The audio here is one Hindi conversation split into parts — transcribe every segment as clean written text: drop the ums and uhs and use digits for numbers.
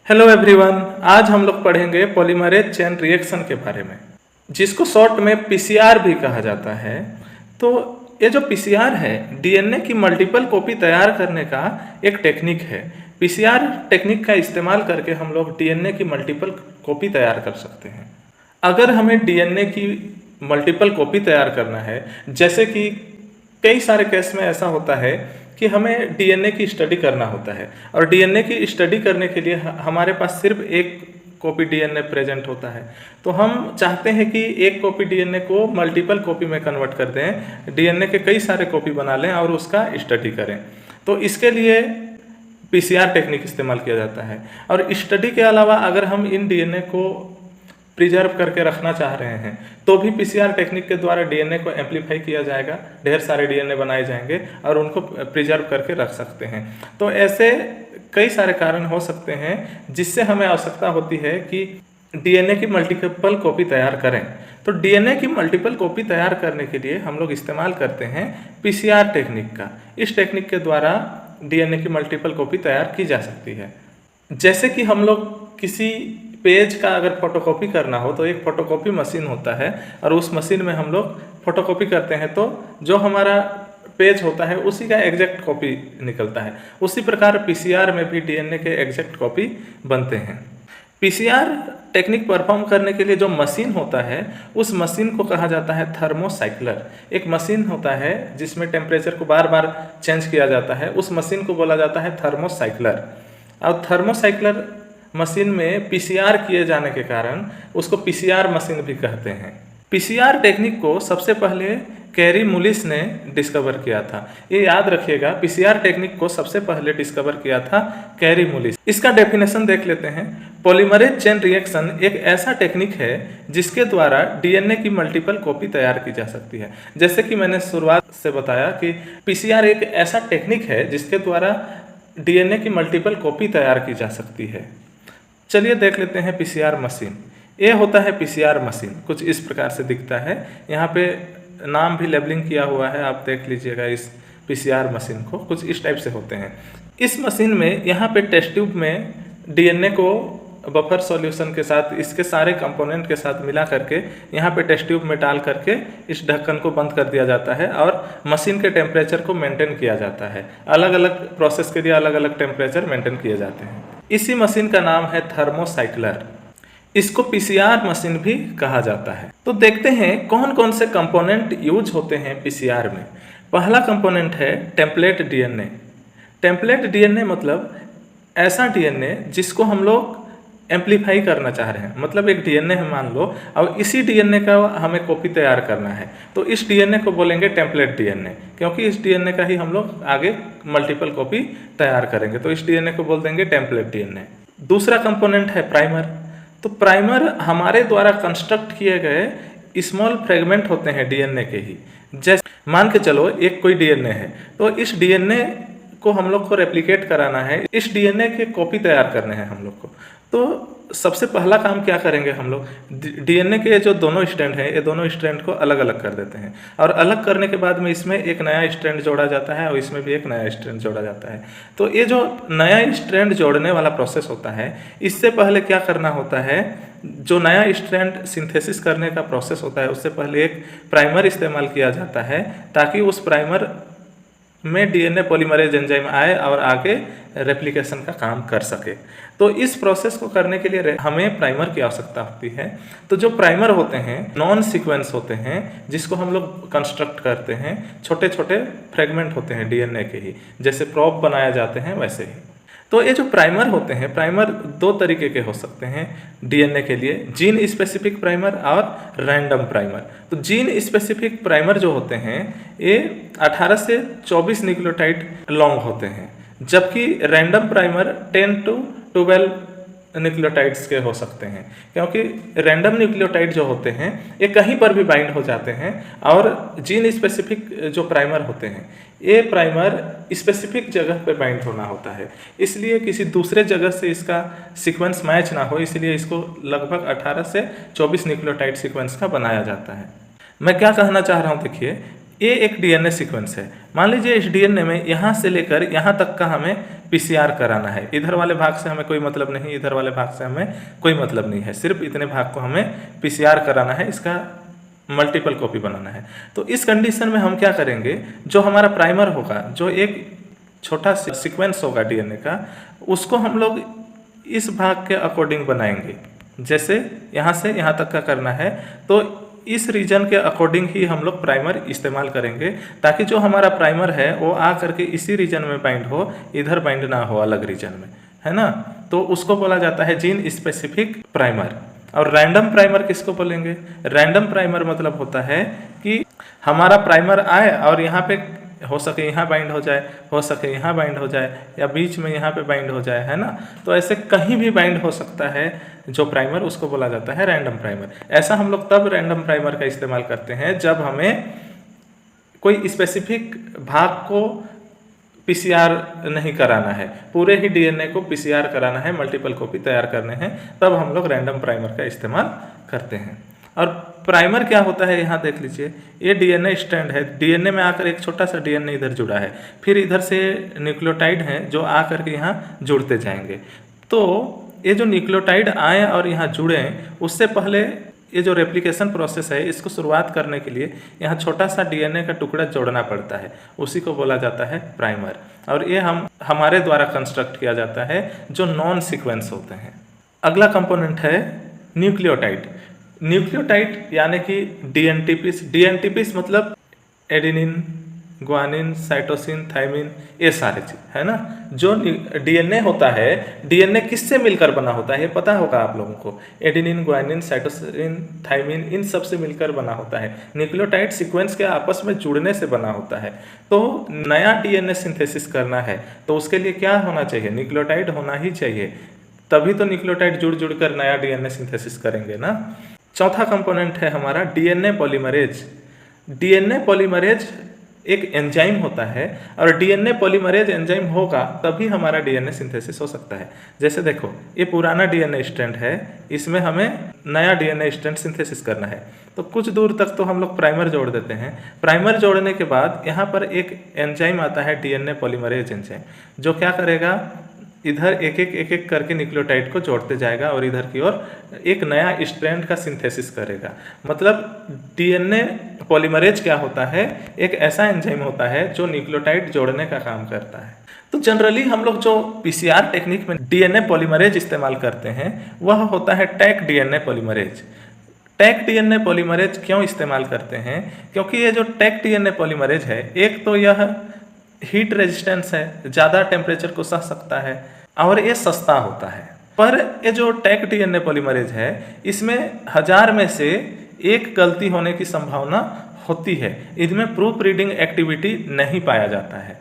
हेलो एवरीवन, आज हम लोग पढ़ेंगे पॉलीमरेज चेन रिएक्शन के बारे में, जिसको शॉर्ट में पीसीआर भी कहा जाता है। तो ये जो पीसीआर है, डीएनए की मल्टीपल कॉपी तैयार करने का एक टेक्निक है। पीसीआर टेक्निक का इस्तेमाल करके हम लोग डीएनए की मल्टीपल कॉपी तैयार कर सकते हैं। अगर हमें डीएनए की मल्टीपल कॉपी तैयार करना है, जैसे कि कई सारे केस में ऐसा होता है कि हमें डीएनए की स्टडी करना होता है, और डीएनए की स्टडी करने के लिए हमारे पास सिर्फ एक कॉपी डीएनए प्रेजेंट होता है। तो हम चाहते हैं कि एक कॉपी डीएनए को मल्टीपल कॉपी में कन्वर्ट कर दें, डीएनए के कई सारे कॉपी बना लें और उसका स्टडी करें। तो इसके लिए पीसीआर टेक्निक इस्तेमाल किया जाता है। और स्टडी के अलावा अगर हम इन डीएनए को प्रिजर्व करके रखना चाह रहे हैं तो भी पीसीआर टेक्निक के द्वारा डीएनए को एम्पलीफाई किया जाएगा, ढेर सारे डीएनए बनाए जाएंगे और उनको प्रिजर्व करके रख सकते हैं। तो ऐसे कई सारे कारण हो सकते हैं जिससे हमें आवश्यकता होती है कि डीएनए की मल्टीपल कॉपी तैयार करें। तो डीएनए की मल्टीपल कॉपी तैयार करने के लिए हम लोग इस्तेमाल करते हैं पीसीआर टेक्निक का। इस टेक्निक के द्वारा डीएनए की मल्टीपल कॉपी तैयार की जा सकती है। जैसे कि हम लोग किसी पेज का अगर फोटोकॉपी करना हो तो एक फोटोकॉपी मशीन होता है, और उस मशीन में हम लोग फोटोकॉपी करते हैं तो जो हमारा पेज होता है उसी का एग्जैक्ट कॉपी निकलता है। उसी प्रकार पीसीआर में भी डीएनए के एग्जैक्ट कॉपी बनते हैं। पीसीआर टेक्निक परफॉर्म करने के लिए जो मशीन होता है उस मशीन को कहा जाता है थर्मोसाइक्लर। एक मशीन होता है जिसमें टेम्परेचर को बार बार चेंज किया जाता है, उस मशीन को बोला जाता है थर्मोसाइक्लर। और थर्मोसाइक्लर मशीन में पीसीआर किए जाने के कारण उसको पीसीआर मशीन भी कहते हैं। पीसीआर टेक्निक को सबसे पहले कैरी मुलिस ने डिस्कवर किया था। ये याद रखिएगा, पीसीआर टेक्निक को सबसे पहले डिस्कवर किया था कैरी मुलिस। इसका डेफिनेशन देख लेते हैं। पॉलीमरेज चेन रिएक्शन एक ऐसा टेक्निक है जिसके द्वारा डीएनए की मल्टीपल कॉपी तैयार की जा सकती है। जैसे कि मैंने शुरुआत से बताया कि पीसीआर एक ऐसा टेक्निक है जिसके द्वारा डीएनए की मल्टीपल कॉपी तैयार की जा सकती है। चलिए देख लेते हैं पीसीआर मशीन। ये होता है पीसीआर मशीन, कुछ इस प्रकार से दिखता है। यहाँ पे नाम भी लेबलिंग किया हुआ है, आप देख लीजिएगा इस पीसीआर मशीन को। कुछ इस टाइप से होते हैं। इस मशीन में यहाँ पे टेस्ट ट्यूब में डीएनए को बफर सॉल्यूशन के साथ, इसके सारे कंपोनेंट के साथ मिला करके यहाँ पे टेस्ट ट्यूब में डाल करके इस ढक्कन को बंद कर दिया जाता है और मशीन के टेम्परेचर को मेंटेन किया जाता है। अलग अलग प्रोसेस के लिए अलग अलग टेम्परेचर मेंटेन किए जाते हैं। इसी मशीन का नाम है थर्मोसाइक्लर। इसको पीसीआर मशीन भी कहा जाता है। तो देखते हैं कौन कौन से कंपोनेंट यूज होते हैं पीसीआर में। पहला कंपोनेंट है टेम्पलेट डीएनए। टेम्पलेट डीएनए मतलब ऐसा डीएनए जिसको हम लोग एम्पलीफाई करना चाह रहे हैं। मतलब एक डीएनए है मान लो, और इसी डीएनए का हमें कॉपी तैयार करना है, तो इस डीएनए को बोलेंगे टेम्पलेट डीएनए, क्योंकि इस डीएनए का ही हम लोग आगे मल्टीपल कॉपी तैयार करेंगे। तो इस डीएनए को बोल देंगे टेम्पलेट डीएनए। दूसरा कंपोनेंट है प्राइमर। तो प्राइमर हमारे द्वारा कंस्ट्रक्ट किए गए स्मॉल फ्रेगमेंट होते हैं डीएनए के ही। जैसे मान के चलो एक कोई डीएनए है, तो इस डीएनए को हम लोग को रेप्लिकेट कराना है, इस डीएनए के कॉपी तैयार करने हैं हम लोग को। तो सबसे पहला काम क्या करेंगे हम लोग, डीएनए के जो दोनों स्ट्रैंड हैं, ये दोनों स्ट्रैंड को अलग अलग कर देते हैं, और अलग करने के बाद में इसमें एक नया स्ट्रैंड जोड़ा जाता है और इसमें भी एक नया स्ट्रैंड जोड़ा जाता है। तो ये जो नया स्ट्रैंड जोड़ने वाला प्रोसेस होता है, इससे पहले क्या करना होता है, जो नया स्ट्रैंड सिंथेसिस करने का प्रोसेस होता है उससे पहले एक प्राइमर इस्तेमाल किया जाता है, ताकि उस प्राइमर में डीएनए पॉलीमरेज एंजाइम आए और आगे रेप्लिकेशन का काम कर सके। तो इस प्रोसेस को करने के लिए हमें प्राइमर की आवश्यकता होती है। तो जो प्राइमर होते हैं नॉन सीक्वेंस होते हैं, जिसको हम लोग कंस्ट्रक्ट करते हैं, छोटे छोटे फ्रेगमेंट होते हैं डीएनए के ही, जैसे प्रोब बनाए जाते हैं वैसे ही। तो ये जो प्राइमर होते हैं, प्राइमर दो तरीके के हो सकते हैं डीएनए के लिए, जीन स्पेसिफिक प्राइमर और रैंडम प्राइमर। तो जीन स्पेसिफिक प्राइमर जो होते हैं ये 18 से 24 न्यूक्लियोटाइड लॉन्ग होते हैं, जबकि रैंडम प्राइमर 10 to 12 न्यूक्लियोटाइड्स के हो सकते हैं, क्योंकि रैंडम न्यूक्लियोटाइड जो होते हैं ये कहीं पर भी बाइंड हो जाते हैं, और जीन स्पेसिफिक जो प्राइमर होते हैं ये प्राइमर स्पेसिफिक जगह पे बाइंड होना होता है, इसलिए किसी दूसरे जगह से इसका सीक्वेंस मैच ना हो, इसलिए इसको लगभग 18 से 24 न्यूक्लियोटाइड सीक्वेंस का बनाया जाता है। मैं क्या कहना चाह रहा हूँ, देखिए ये एक डीएनए सीक्वेंस है। मान लीजिए इस डीएनए में यहाँ से लेकर यहाँ तक का हमें पीसीआर कराना है। इधर वाले भाग से हमें कोई मतलब नहीं, इधर वाले भाग से हमें कोई मतलब नहीं है, सिर्फ इतने भाग को हमें पीसीआर कराना है, इसका मल्टीपल कॉपी बनाना है। तो इस कंडीशन में हम क्या करेंगे, जो हमारा प्राइमर होगा, जो एक छोटा सीक्वेंस होगा डीएनए का, उसको हम लोग इस भाग के अकॉर्डिंग बनाएंगे। जैसे यहाँ से यहाँ तक का करना है, तो इस रीजन के अकॉर्डिंग ही हम लोग प्राइमर इस्तेमाल करेंगे, ताकि जो हमारा प्राइमर है वो आ करके इसी रीजन में बाइंड हो, इधर बाइंड ना हो अलग रीजन में, है ना। तो उसको बोला जाता है जीन स्पेसिफिक प्राइमर। और रैंडम प्राइमर किसको बोलेंगे? रैंडम प्राइमर मतलब होता है कि हमारा प्राइमर आए और यहाँ पे हो सके यहाँ बाइंड हो जाए, हो सके यहाँ बाइंड हो जाए, या बीच में यहाँ पे बाइंड हो जाए, है ना। तो ऐसे कहीं भी बाइंड हो सकता है जो प्राइमर, उसको बोला जाता है रैंडम प्राइमर। ऐसा हम लोग तब रैंडम प्राइमर का इस्तेमाल करते हैं जब हमें कोई स्पेसिफिक भाग को पीसीआर नहीं कराना है, पूरे ही डीएनए को पीसीआर कराना है, मल्टीपल कॉपी तैयार करने हैं, तब हम लोग रैंडम प्राइमर का इस्तेमाल करते हैं। और प्राइमर क्या होता है, यहाँ देख लीजिए, ये डीएनए स्ट्रैंड है, डीएनए में आकर एक छोटा सा डीएनए इधर जुड़ा है, फिर इधर से न्यूक्लियोटाइड हैं जो आकर के यहाँ जुड़ते जाएंगे। तो ये जो न्यूक्लियोटाइड आए और यहाँ जुड़े, उससे पहले ये जो रेप्लिकेशन प्रोसेस है, इसको शुरुआत करने के लिए यहाँ छोटा सा डीएनए का टुकड़ा जोड़ना पड़ता है, उसी को बोला जाता है प्राइमर। और ये हमारे द्वारा कंस्ट्रक्ट किया जाता है जो नॉन सीक्वेंस होते हैं। अगला कंपोनेंट है न्यूक्लियोटाइड। न्यूक्लियोटाइड यानी कि डीएनटीपीस। डीएनटीपीस मतलब एडेनिन, ग्वानिन, साइटोसिन, थाइमिन, ये सारे चीज, है ना। जो डीएनए होता है, डीएनए किससे मिलकर बना होता है ये पता होगा आप लोगों को। एडेनिन, ग्वानिन, साइटोसिन, थाइमिन, इन सब से मिलकर बना होता है। न्यूक्लियोटाइड सीक्वेंस के आपस में जुड़ने से बना होता है। तो नया डीएनए सिंथेसिस करना है तो उसके लिए क्या होना चाहिए? न्यूक्लियोटाइड होना ही चाहिए, तभी तो न्यूक्लियोटाइड जुड़ जुड़कर नया डीएनए सिंथेसिस करेंगे ना। चौथा कंपोनेंट है हमारा डीएनए पॉलीमरेज। डीएनए पॉलीमरेज एक एंजाइम होता है, और डीएनए पॉलीमरेज एंजाइम होगा तभी हमारा डीएनए सिंथेसिस हो सकता है। जैसे देखो, ये पुराना डीएनए स्ट्रैंड है, इसमें हमें नया डीएनए स्ट्रैंड सिंथेसिस करना है। तो कुछ दूर तक तो हम लोग प्राइमर जोड़ देते हैं। प्राइमर जोड़ने के बाद यहाँ पर एक एंजाइम आता है डीएनए पॉलीमरेज एंजाइम, जो क्या करेगा, इधर एक एक करके न्यूक्लियोटाइड को जोड़ते जाएगा और इधर की ओर एक नया स्ट्रैंड का सिंथेसिस करेगा। मतलब डीएनए पॉलीमरेज क्या होता है? एक ऐसा एंजाइम होता है जो न्यूक्लियोटाइड जोड़ने का काम करता है। तो जनरली हम लोग जो पीसीआर टेक्निक में डीएनए पॉलीमरेज इस्तेमाल करते हैं वह होता है टैक डीएनए पॉलीमरेज। टैक डीएनए पॉलीमरेज क्यों इस्तेमाल करते हैं? क्योंकि ये जो टैक डीएनए पॉलीमरेज है, एक तो यह हीट रेजिस्टेंस है, ज़्यादा टेम्परेचर को सह सकता है, और ये सस्ता होता है। पर ये जो टैक डीएनए पॉलीमरेज है, इसमें 1000 में से 1 गलती होने की संभावना होती है। इनमें प्रूफ रीडिंग एक्टिविटी नहीं पाया जाता है।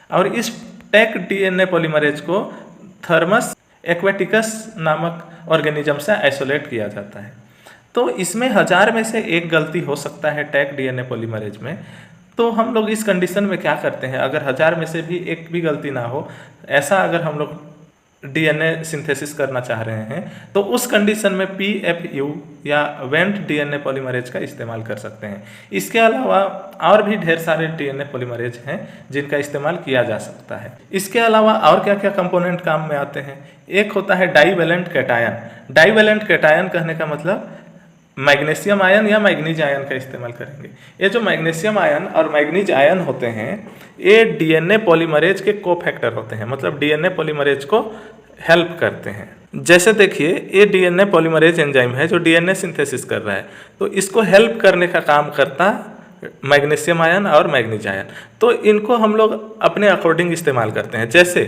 और इस टैक डीएनए पॉलीमरेज को थर्मस एक्वेटिकस नामक ऑर्गेनिज्म से आइसोलेट किया जाता है। तो इसमें 1000 में से 1 गलती हो सकता है टैक डीएनए पॉलीमरेज में। तो हम लोग इस कंडीशन में क्या करते हैं, अगर 1000 में से भी 1 भी गलती ना हो, ऐसा अगर हम लोग डीएनए सिंथेसिस करना चाह रहे हैं, तो उस कंडीशन में पीएफयू या वेंट डीएनए पॉलीमरेज का इस्तेमाल कर सकते हैं। इसके अलावा और भी ढेर सारे डीएनए पॉलीमरेज हैं जिनका इस्तेमाल किया जा सकता है। इसके अलावा और क्या क्या कंपोनेंट काम में आते हैं? एक होता है डाईवैलेंट कैटायन। डाईवैलेंट कैटायन कहने का मतलब मैग्नीशियम आयन या मैग्नीज आयन का इस्तेमाल करेंगे। ये जो मैग्नीशियम आयन और मैग्नीज आयन होते हैं, ये डीएनए पॉलीमरेज के कोफैक्टर होते हैं, मतलब डीएनए पॉलीमरेज को हेल्प करते हैं। जैसे देखिए, ये डीएनए पॉलीमरेज एंजाइम है जो डीएनए सिंथेसिस कर रहा है, तो इसको हेल्प करने का काम करता मैग्नीशियम आयन और मैग्नीज आयन। तो इनको हम लोग अपने अकॉर्डिंग इस्तेमाल करते हैं। जैसे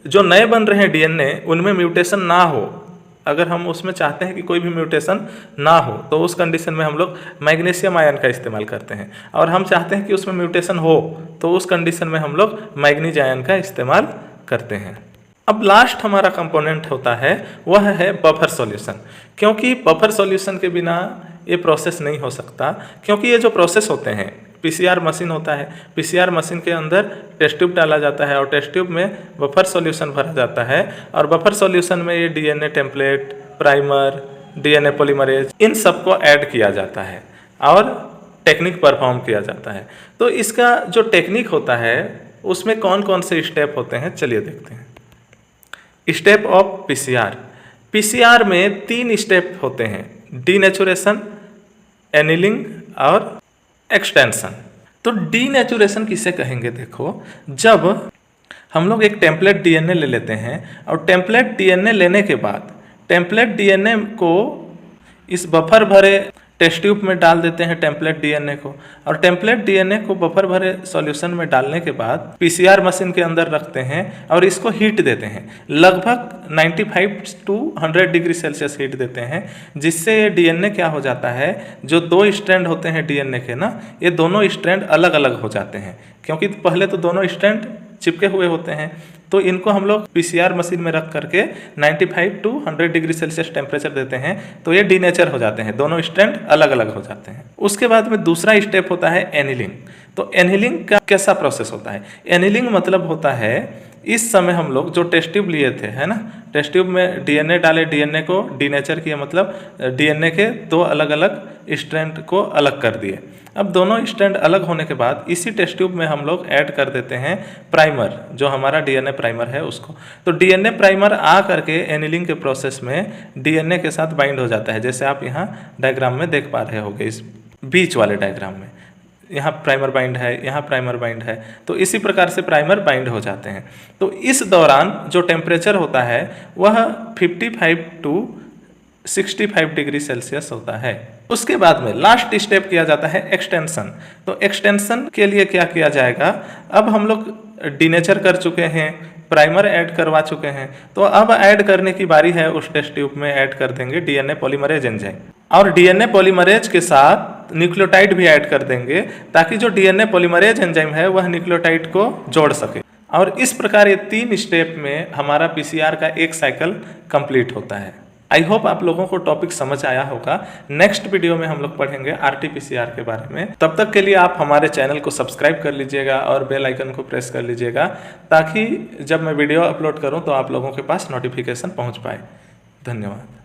जो नए बन रहे हैं डीएनए, उनमें म्यूटेशन ना हो, अगर हम उसमें चाहते हैं कि कोई भी म्यूटेशन ना हो, तो उस कंडीशन में हम लोग मैग्नीशियम आयन का इस्तेमाल करते हैं। और हम चाहते हैं कि उसमें म्यूटेशन हो, तो उस कंडीशन में हम लोग मैग्नीज आयन का इस्तेमाल करते हैं। अब लास्ट हमारा कंपोनेंट होता है, वह है बफर सॉल्यूशन। क्योंकि बफर सॉल्यूशन के बिना ये प्रोसेस नहीं हो सकता, क्योंकि ये जो प्रोसेस होते हैं, पीसीआर मशीन होता है, पीसीआर मशीन के अंदर टेस्ट ट्यूब डाला जाता है और टेस्ट ट्यूब में बफर सॉल्यूशन भरा जाता है, और बफर सॉल्यूशन में ये DNA template, primer, DNA polymerase, इन सबको ऐड किया जाता है और टेक्निक परफॉर्म किया जाता है। तो इसका जो टेक्निक होता है उसमें कौन कौन से स्टेप होते हैं चलिए देखते हैं। Step of PCR. पीसीआर में 3 स्टेप होते हैं, डीनेचुरेशन, एनिलिंग और एक्सटेंशन। तो डीनेचुरेशन किसे कहेंगे? देखो, जब हम लोग एक टेम्पलेट डीएनए ले लेते हैं और टेम्पलेट डीएनए लेने के बाद टेम्पलेट डीएनए को इस बफर भरे टेस्ट ट्यूब में डाल देते हैं टेम्पलेट डीएनए को, और टेम्पलेट डीएनए को बफर भरे सॉल्यूशन में डालने के बाद पीसीआर मशीन के अंदर रखते हैं और इसको हीट देते हैं। लगभग 95 to 100 डिग्री सेल्सियस हीट देते हैं, जिससे ये डीएनए क्या हो जाता है, जो 2 स्ट्रैंड होते हैं डीएनए के ना, ये दोनों स्ट्रैंड अलग अलग हो जाते हैं, क्योंकि पहले तो दोनों स्ट्रैंड चिपके हुए होते हैं। तो इनको हम लोग पीसीआर मशीन में रख करके 95 to 100 डिग्री सेल्सियस टेम्परेचर देते हैं, तो ये डीनेचर हो जाते हैं, दोनों स्ट्रैंड अलग अलग हो जाते हैं। उसके बाद में दूसरा स्टेप होता है एनिलिंग। तो एनिलिंग का कैसा प्रोसेस होता है? एनिलिंग मतलब होता है, इस समय हम लोग जो टेस्ट ट्यूब लिए थे, है ना, टेस्ट ट्यूब में डीएनए डाले, डीएनए को डीनेचर किया, मतलब डीएनए के 2 अलग अलग स्ट्रैंड को अलग कर दिए। अब दोनों स्ट्रैंड अलग होने के बाद इसी टेस्ट ट्यूब में हम लोग ऐड कर देते हैं प्राइमर, जो हमारा डीएनए प्राइमर है उसको। तो डीएनए प्राइमर आ करके एनिलिंग के प्रोसेस में डीएनए के साथ बाइंड हो जाता है, जैसे आप यहाँ डायग्राम में देख पा रहे होंगे, इस बीच वाले डायग्राम में यहाँ प्राइमर बाइंड है, यहाँ प्राइमर बाइंड है। तो इसी प्रकार से प्राइमर बाइंड हो जाते हैं। तो इस दौरान जो टेम्परेचर होता है वह 55 to 65 डिग्री सेल्सियस होता है। उसके बाद में लास्ट स्टेप किया जाता है एक्सटेंशन। तो एक्सटेंशन के लिए क्या किया जाएगा? अब हम लोग डीनेचर कर चुके हैं, प्राइमर ऐड करवा चुके हैं, तो अब ऐड करने की बारी है, उस टेस्ट ट्यूब में ऐड कर देंगे डीएनए पॉलीमरेज एंजाइम, और डीएनए पॉलीमरेज के साथ न्यूक्लियोटाइड भी ऐड कर देंगे, ताकि जो डीएनए पॉलीमरेज एंजाइम है वह न्यूक्लियोटाइड को जोड़ सके। और इस प्रकार ये 3 स्टेप में हमारा पीसीआर का एक साइकिल कंप्लीट होता है। आई होप आप लोगों को टॉपिक समझ आया होगा। नेक्स्ट वीडियो में हम लोग पढ़ेंगे आरटीपीसीआर के बारे में। तब तक के लिए आप हमारे चैनल को सब्सक्राइब कर लीजिएगा और बेल आइकन को प्रेस कर लीजिएगा, ताकि जब मैं वीडियो अपलोड करूं तो आप लोगों के पास नोटिफिकेशन पहुंच पाए। धन्यवाद।